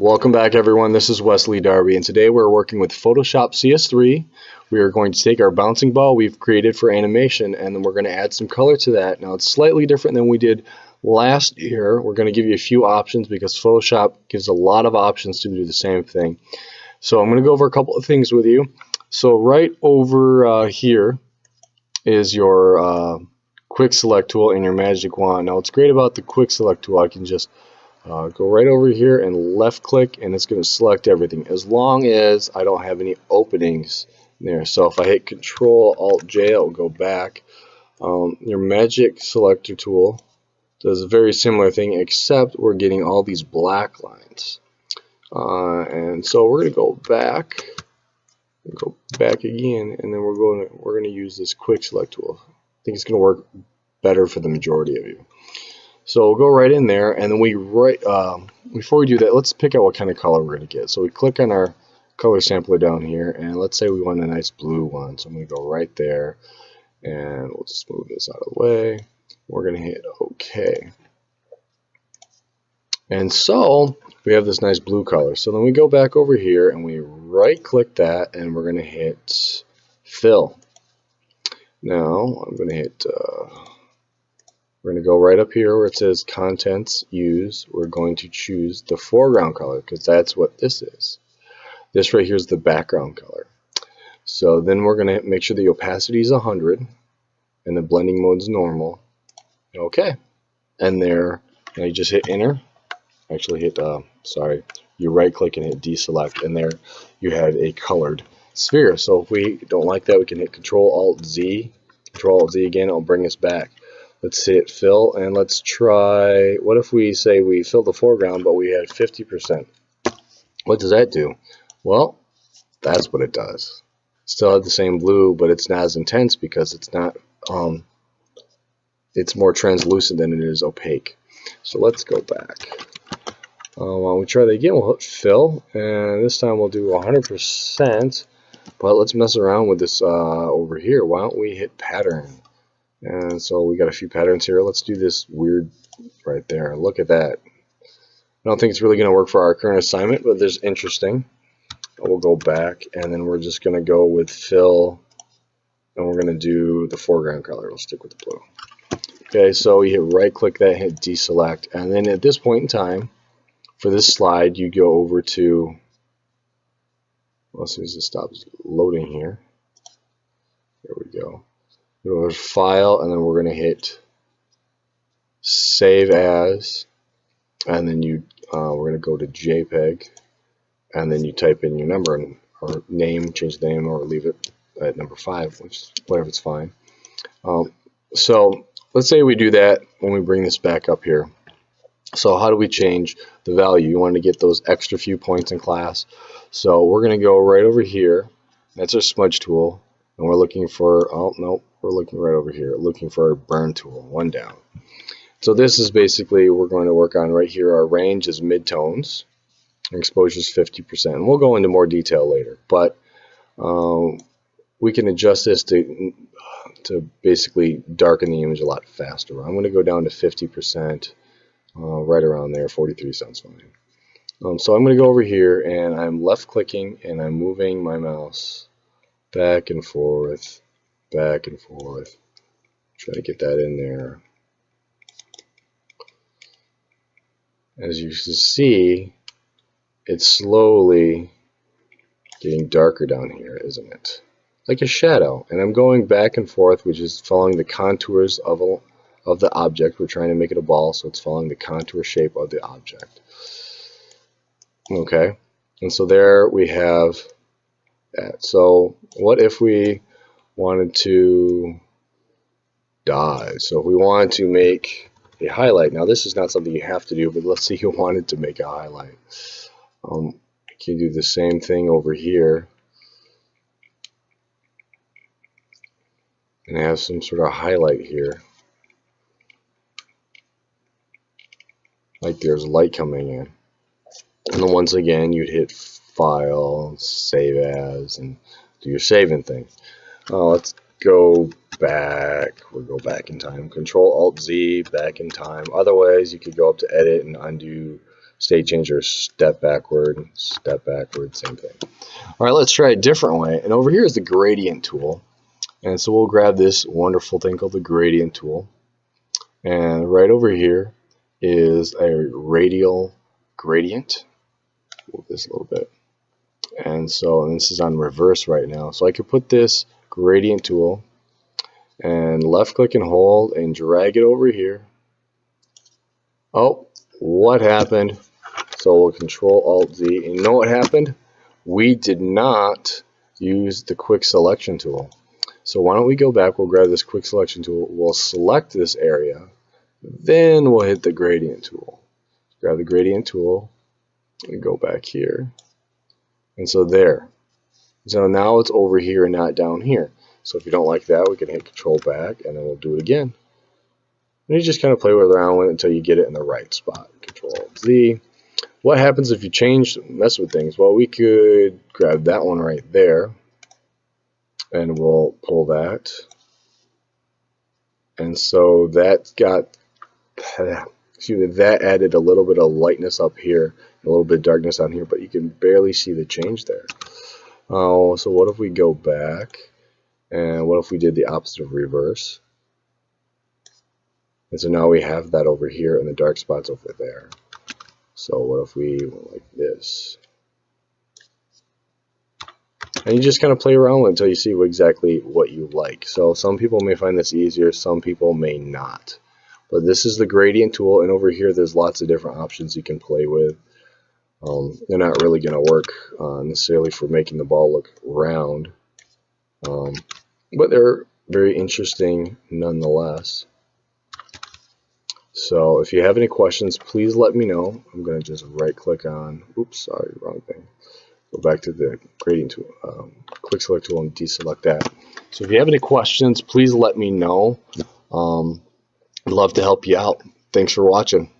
Welcome back, everyone. This is Wesley Darby, and today we're working with Photoshop CS3. We are going to take our bouncing ball we've created for animation, and then we're going to add some color to that. Now, it's slightly different than we did last year. We're going to give you a few options because Photoshop gives a lot of options to do the same thing. So I'm going to go over a couple of things with you. So right over here is your quick select tool and your magic wand. Now, what's great about the quick select tool, I can just go right over here and left click, and it's going to select everything as long as I don't have any openings there. So if I hit Control Alt J, it'll go back. Your magic selector tool does a very similar thing, except we're getting all these black lines. And so we're going to go back again, and then we're going to use this quick select tool. I think it's going to work better for the majority of you. So we'll go right in there, and then before we do that, let's pick out what kind of color we're going to get. So we click on our color sampler down here, and let's say we want a nice blue one. So I'm going to go right there, and we'll just move this out of the way. We're going to hit OK. And so we have this nice blue color. So then we go back over here, and we right click that, and we're going to hit Fill. Now I'm going to hit we're going to go right up here where it says Contents, Use. We're going to choose the foreground color because that's what this is. This right here is the background color. So then we're going to make sure the opacity is 100 and the blending mode is normal. Okay. And there, now you just hit Enter. Actually hit, you right click and hit Deselect, and there you have a colored sphere. So if we don't like that, we can hit Control Alt Z. Control Alt Z again, it'll bring us back. Let's hit Fill, and let's try, what if we say we fill the foreground but we had 50%? What does that do? Well, that's what it does. Still have the same blue, but it's not as intense because it's not, it's more translucent than it is opaque. So let's go back. While we try that again, we'll hit Fill, and this time we'll do 100%, but let's mess around with this over here. Why don't we hit Pattern? And so we got a few patterns here. Let's do this weird right there. Look at that. I don't think it's really going to work for our current assignment, but there's interesting. We'll go back, and then we're just going to go with Fill, and we're going to do the foreground color. We'll stick with the blue. Okay, so you hit right click that, hit Deselect, and then at this point in time, for this slide, you go over to, well, as soon as it stops loading here, there we go. Go to File, and then we're going to hit Save As, and then we're going to go to JPEG, and then you type in your number or name, change the name, or leave it at number 5, which whatever, it's fine. So let's say we do that when we bring this back up here. So how do we change the value? You want to get those extra few points in class. So we're going to go right over here. That's our smudge tool. And we're looking for, oh, nope, we're looking right over here, looking for our burn tool, one down. So this is basically, we're going to work on right here, our range is midtones, exposure is 50%. And we'll go into more detail later. But we can adjust this to basically darken the image a lot faster. I'm going to go down to 50%. Right around there, 43 sounds fine. So I'm going to go over here, and I'm left clicking, and I'm moving my mouse back and forth, trying to get that in there. As you can see, it's slowly getting darker down here, isn't it? Like a shadow. And I'm going back and forth, which is following the contours of the object. We're trying to make it a ball, so it's following the contour shape of the object. Okay, and so there we have that. So what if we wanted to dye? So if we wanted to make a highlight, now this is not something you have to do, but let's say you wanted to make a highlight. You can do the same thing over here and have some sort of highlight here. Like there's light coming in. And then once again, you'd hit File, Save As, and do your saving thing. Let's go back. We'll go back in time. Control Alt Z, back in time. Otherwise, you could go up to Edit and undo state changer, step backward, same thing. All right, let's try a different way. And over here is the gradient tool. And so we'll grab this wonderful thing called the gradient tool. And right over here is a radial gradient. Move this a little bit. And so this is on reverse right now. So I could put this gradient tool and left click and hold and drag it over here. Oh, what happened? So we'll Control Alt Z. And you know what happened? We did not use the quick selection tool. So why don't we go back, we'll grab this quick selection tool, we'll select this area, then we'll hit the gradient tool. Grab the gradient tool and go back here. And so there. So now it's over here and not down here. So if you don't like that, we can hit Control back and then we'll do it again. And you just kind of play around with it until you get it in the right spot. Control Z. What happens if you mess with things? Well, we could grab that one right there. And we'll pull that. And so that that added a little bit of lightness up here, a little bit of darkness on here, but you can barely see the change there. Oh, so what if we go back, and what if we did the opposite of reverse? And so now we have that over here and the dark spots over there. So what if we went like this? And you just kind of play around with it until you see exactly what you like. So some people may find this easier, some people may not. But this is the gradient tool, and over here there's lots of different options you can play with. They're not really going to work necessarily for making the ball look round, but they're very interesting nonetheless. So if you have any questions, please let me know. I'm going to just right click on, oops, sorry, wrong thing. Go back to the gradient tool, quick select tool, and deselect that. So if you have any questions, please let me know. I'd love to help you out. Thanks for watching.